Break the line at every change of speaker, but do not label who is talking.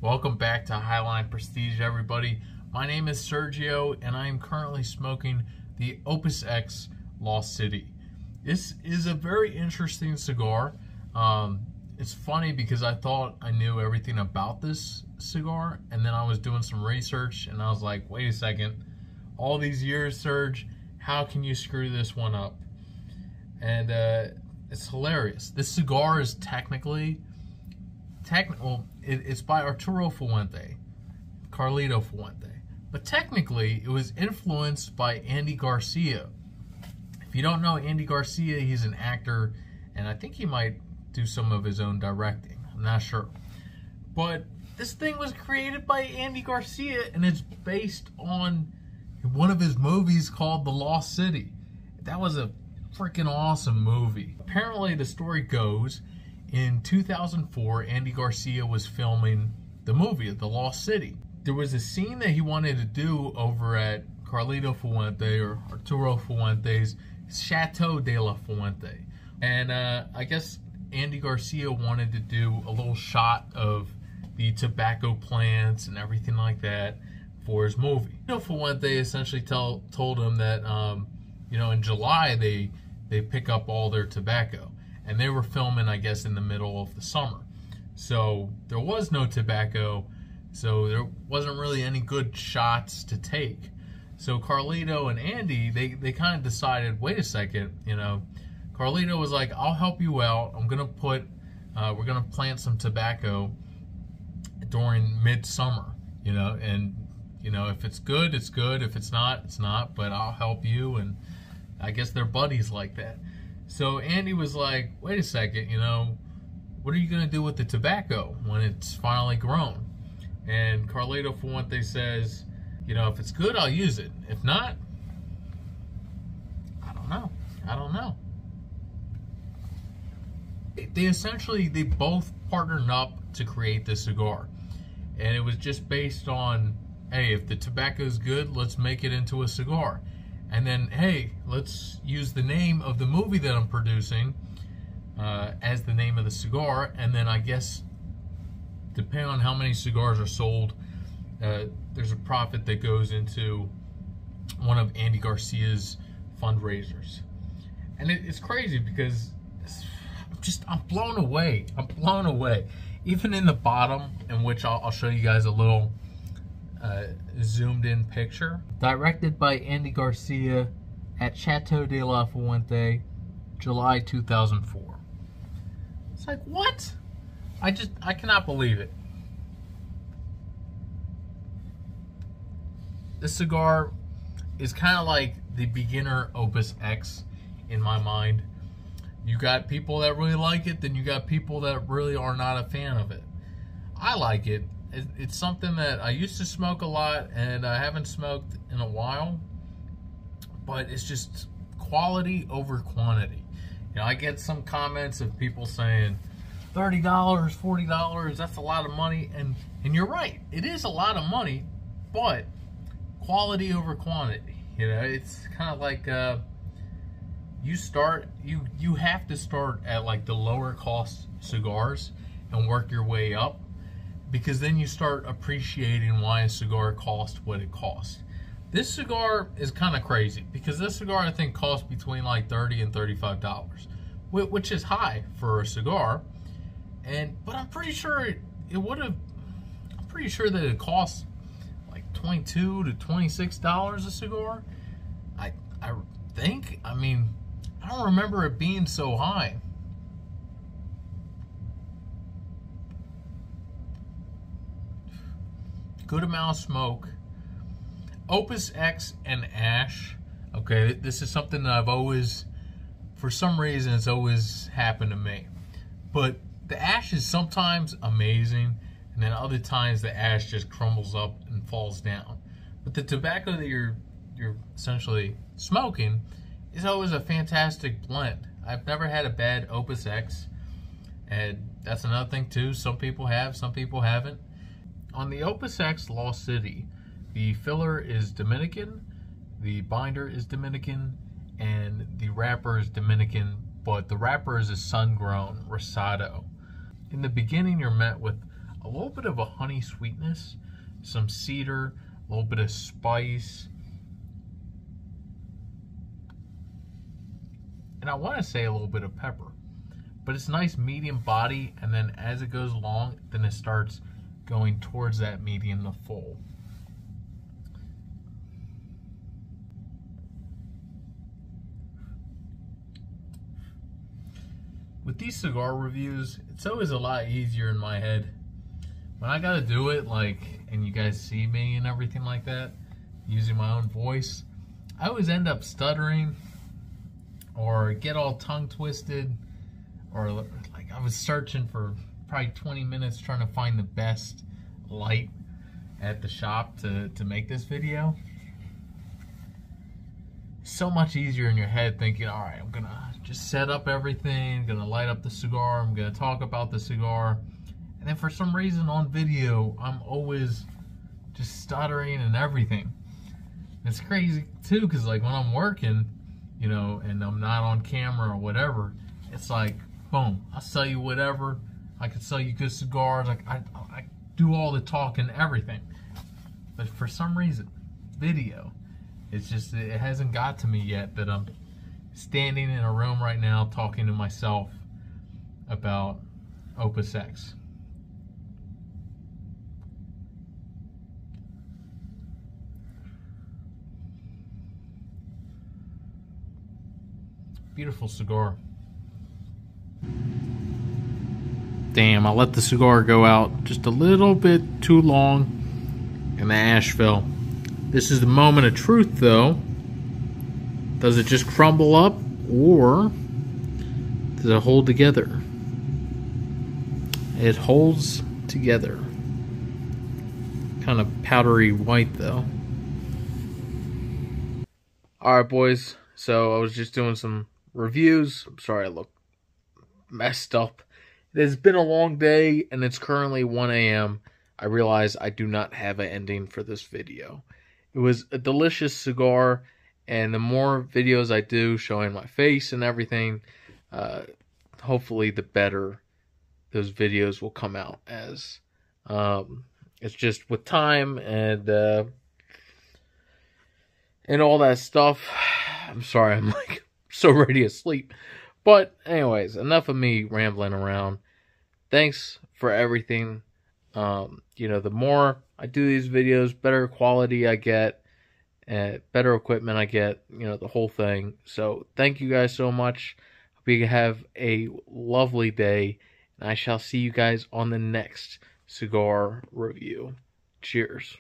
Welcome back to Highline Prestige, everybody. My name is Sergio, and I am currently smoking the Opus X Lost City. This is a very interesting cigar. It's funny because I thought I knew everything about this cigar, and then I was doing some research, and I was like, wait a second. All these years, Serge, how can you screw this one up? And it's hilarious. This cigar is it's by Arturo Fuente, Carlito Fuente. But technically, it was influenced by Andy Garcia. If you don't know Andy Garcia, he's an actor, and I think he might do some of his own directing. I'm not sure. But this thing was created by Andy Garcia, and it's based on one of his movies called The Lost City. That was a freaking awesome movie. Apparently, the story goes, in 2004, Andy Garcia was filming the movie, The Lost City. There was a scene that he wanted to do over at Carlito Fuente, or Arturo Fuente's Chateau de la Fuente. And I guess Andy Garcia wanted to do a little shot of the tobacco plants and everything like that for his movie. Fuente essentially told him that, in July they pick up all their tobacco. And they were filming, I guess, in the middle of the summer. So there was no tobacco, so there wasn't really any good shots to take. So Carlito and Andy, they kind of decided, wait a second, Carlito was like, I'll help you out. I'm going to we're going to plant some tobacco during midsummer, and, if it's good, it's good. If it's not, it's not, but I'll help you. And I guess they're buddies like that. So Andy was like, wait a second, what are you going to do with the tobacco when it's finally grown? And Carlito Fuente says, if it's good, I'll use it. If not, I don't know. They both partnered up to create this cigar. And it was just based on, hey, if the tobacco's good, let's make it into a cigar. And then, hey, let's use the name of the movie that I'm producing as the name of the cigar. And then I guess, depending on how many cigars are sold, there's a profit that goes into one of Andy Garcia's fundraisers. And it's crazy because I'm blown away. I'm blown away. Even in the bottom, in which I'll show you guys a little zoomed in picture. Directed by Andy Garcia at Chateau de la Fuente, July 2004. It's like, what? I cannot believe it. This cigar is kind of like the beginner Opus X in my mind. You got people that really like it, then you got people that really are not a fan of it. I like it. It's something that I used to smoke a lot, and I haven't smoked in a while, but it's just quality over quantity. I get some comments of people saying, $30, $40, that's a lot of money, and you're right, it is a lot of money, but quality over quantity. It's kind of like you have to start at like the lower cost cigars and work your way up, because then you start appreciating why a cigar costs what it costs. This cigar is kind of crazy, because this cigar I think costs between like $30 and $35, which is high for a cigar. But I'm pretty sure I'm pretty sure that it costs like $22 to $26 a cigar. I think. I mean, I don't remember it being so high. Good amount of smoke. Opus X and Ash. Okay, this is something that I've always, for some reason, it's always happened to me. But the ash is sometimes amazing, and then other times the ash just crumbles up and falls down. But the tobacco that you're essentially smoking is always a fantastic blend. I've never had a bad Opus X, and that's another thing too. Some people have, some people haven't. On the Opus X Lost City, the filler is Dominican, the binder is Dominican, and the wrapper is Dominican, but the wrapper is a sun-grown Rosado. In the beginning, you're met with a little bit of a honey sweetness, some cedar, a little bit of spice, and I want to say a little bit of pepper. But it's nice medium body, and then as it goes along, then it starts going towards that medium to full. With these cigar reviews, it's always a lot easier in my head. When I gotta do it, like, and you guys see me and everything like that, using my own voice, I always end up stuttering or get all tongue twisted, or like I was searching for probably 20 minutes trying to find the best light at the shop to make this video. So much easier in your head thinking, all right, I'm gonna just set up everything, gonna light up the cigar, I'm gonna talk about the cigar, and then for some reason on video I'm always just stuttering and everything. And it's crazy too, because like when I'm working, you know, and I'm not on camera or whatever, it's like boom, I'll sell you whatever, I can sell you good cigars, like I do all the talking, everything. But for some reason, video, it's just, it hasn't got to me yet that I'm standing in a room right now talking to myself about Opus X. Beautiful cigar. Damn, I let the cigar go out just a little bit too long and the ash fell. This is the moment of truth though. Does it just crumble up, or does it hold together? It holds together. Kind of powdery white though. Alright boys, so I was just doing some reviews. I'm sorry I look messed up. It has been a long day and it's currently 1 a.m. I realize I do not have an ending for this video. It was a delicious cigar, and the more videos I do showing my face and everything, hopefully the better those videos will come out as. It's just with time and all that stuff. I'm sorry, I'm like so ready to sleep. But anyways, enough of me rambling around. Thanks for everything. You know, the more I do these videos, better quality I get, and better equipment I get, you know, the whole thing. So thank you guys so much. Hope you have a lovely day, and I shall see you guys on the next cigar review. Cheers.